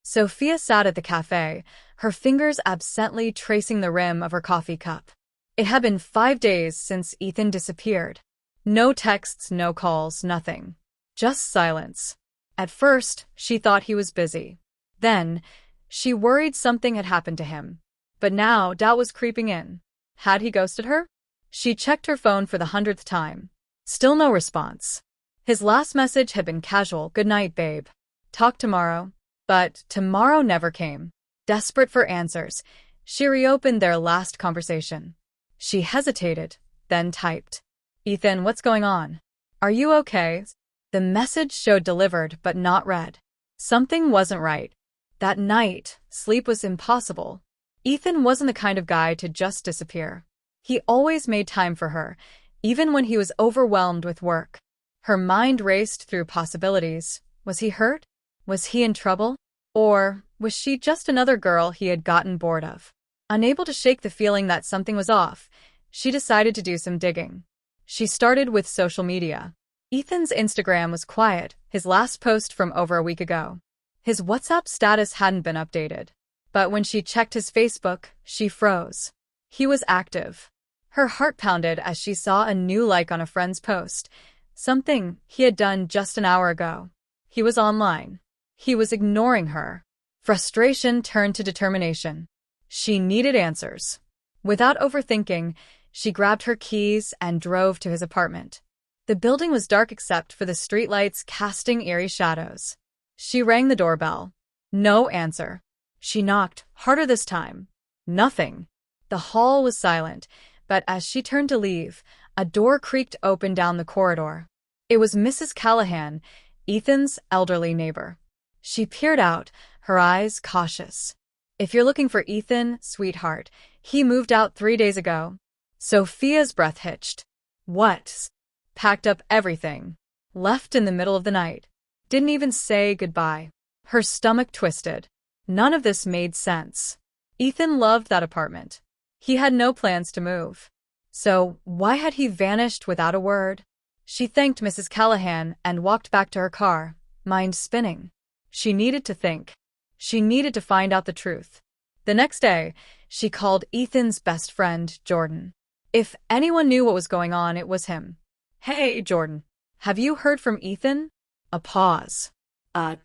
Sophia sat at the cafe, her fingers absently tracing the rim of her coffee cup. It had been 5 days since Ethan disappeared. No texts, no calls, nothing. Just silence. At first, she thought he was busy. Then, she worried something had happened to him. But now, doubt was creeping in. Had he ghosted her? She checked her phone for the 100th time. Still no response. His last message had been casual, "Good night, babe. Talk tomorrow." But tomorrow never came. Desperate for answers, she reopened their last conversation. She hesitated, then typed, "Ethan, what's going on? Are you okay?" The message showed delivered but not read. Something wasn't right. That night, sleep was impossible. Ethan wasn't the kind of guy to just disappear. He always made time for her, even when he was overwhelmed with work. Her mind raced through possibilities. Was he hurt? Was he in trouble? Or was she just another girl he had gotten bored of? Unable to shake the feeling that something was off, she decided to do some digging. She started with social media. Ethan's Instagram was quiet, his last post from over a week ago. His WhatsApp status hadn't been updated. But when she checked his Facebook, she froze. He was active. Her heart pounded as she saw a new like on a friend's post, something he had done just an hour ago. He was online. He was ignoring her. Frustration turned to determination. She needed answers. Without overthinking, she grabbed her keys and drove to his apartment. The building was dark except for the streetlights casting eerie shadows. She rang the doorbell. No answer. She knocked, harder this time. Nothing. The hall was silent, but as she turned to leave, a door creaked open down the corridor. It was Mrs. Callahan, Ethan's elderly neighbor. She peered out, her eyes cautious. "If you're looking for Ethan, sweetheart, he moved out 3 days ago." Sophia's breath hitched. What? Packed up everything. Left in the middle of the night. Didn't even say goodbye. Her stomach twisted. None of this made sense. Ethan loved that apartment. He had no plans to move. So why had he vanished without a word? She thanked Mrs. Callahan and walked back to her car, mind spinning. She needed to think. She needed to find out the truth. The next day, she called Ethan's best friend, Jordan. If anyone knew what was going on, it was him. "Hey, Jordan. Have you heard from Ethan?" A pause.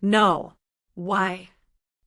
No. Why?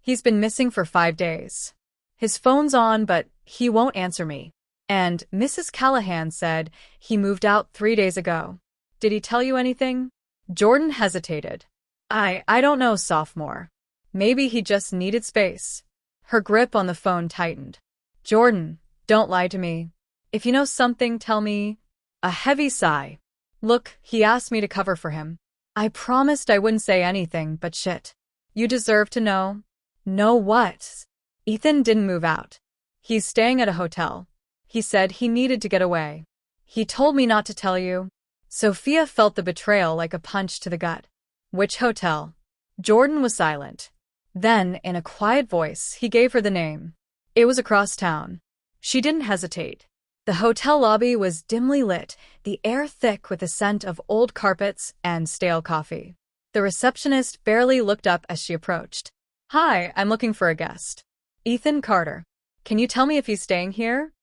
"He's been missing for 5 days. His phone's on, but he won't answer me. And Mrs. Callahan said he moved out 3 days ago. Did he tell you anything?" Jordan hesitated. I don't know, sophomore. Maybe he just needed space." Her grip on the phone tightened. "Jordan, don't lie to me. If you know something, tell me." A heavy sigh. "Look, he asked me to cover for him. I promised I wouldn't say anything, but shit. You deserve to know." "Know what?" "Ethan didn't move out. He's staying at a hotel. He said he needed to get away. He told me not to tell you." Sophia felt the betrayal like a punch to the gut. "Which hotel?" Jordan was silent. Then, in a quiet voice, he gave her the name. It was across town. She didn't hesitate. The hotel lobby was dimly lit, the air thick with the scent of old carpets and stale coffee. The receptionist barely looked up as she approached. "Hi, I'm looking for a guest. Ethan Carter. Can you tell me if he's staying here?"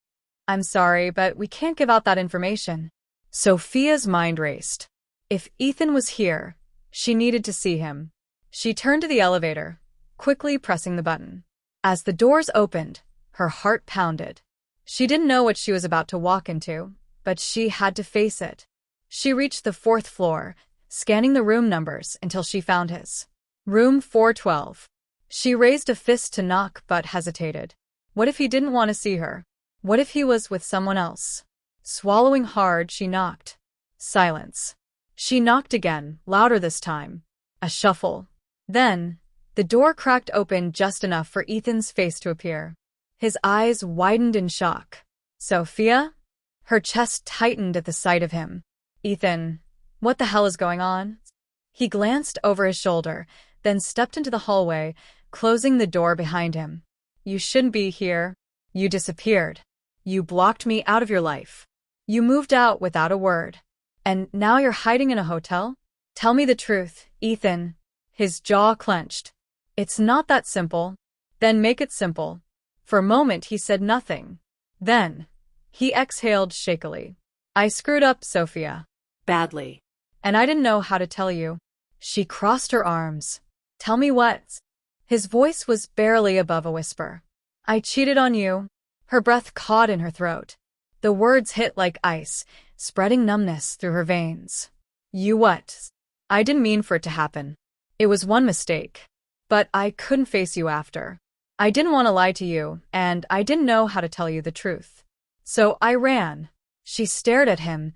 "I'm sorry, but we can't give out that information." Sophia's mind raced. If Ethan was here, she needed to see him. She turned to the elevator, quickly pressing the button. As the doors opened, her heart pounded. She didn't know what she was about to walk into, but she had to face it. She reached the 4th floor, scanning the room numbers until she found his. Room 412. She raised a fist to knock but hesitated. What if he didn't want to see her? What if he was with someone else? Swallowing hard, she knocked. Silence. She knocked again, louder this time. A shuffle. Then, the door cracked open just enough for Ethan's face to appear. His eyes widened in shock. "Sophia?" Her chest tightened at the sight of him. "Ethan, what the hell is going on?" He glanced over his shoulder, then stepped into the hallway, closing the door behind him. "You shouldn't be here. You disappeared. You blocked me out of your life. You moved out without a word. And now you're hiding in a hotel? Tell me the truth, Ethan." His jaw clenched. It's not that simple. Then make it simple. For a moment he said nothing. Then, he exhaled shakily. I screwed up, Sophia. Badly. And I didn't know how to tell you. She crossed her arms. Tell me what? His voice was barely above a whisper. I cheated on you. Her breath caught in her throat. The words hit like ice, spreading numbness through her veins. You what? I didn't mean for it to happen. It was one mistake. But I couldn't face you after. I didn't want to lie to you, and I didn't know how to tell you the truth. So I ran. She stared at him,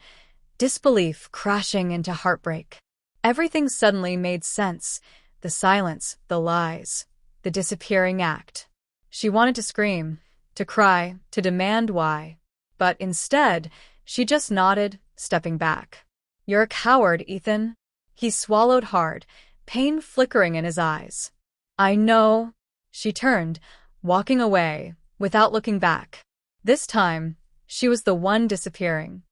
disbelief crashing into heartbreak. Everything suddenly made sense. The silence, the lies, the disappearing act. She wanted to scream, to cry, to demand why. But instead, she just nodded, stepping back. You're a coward, Ethan. He swallowed hard, pain flickering in his eyes. I know. She turned, walking away, without looking back. This time, she was the one disappearing.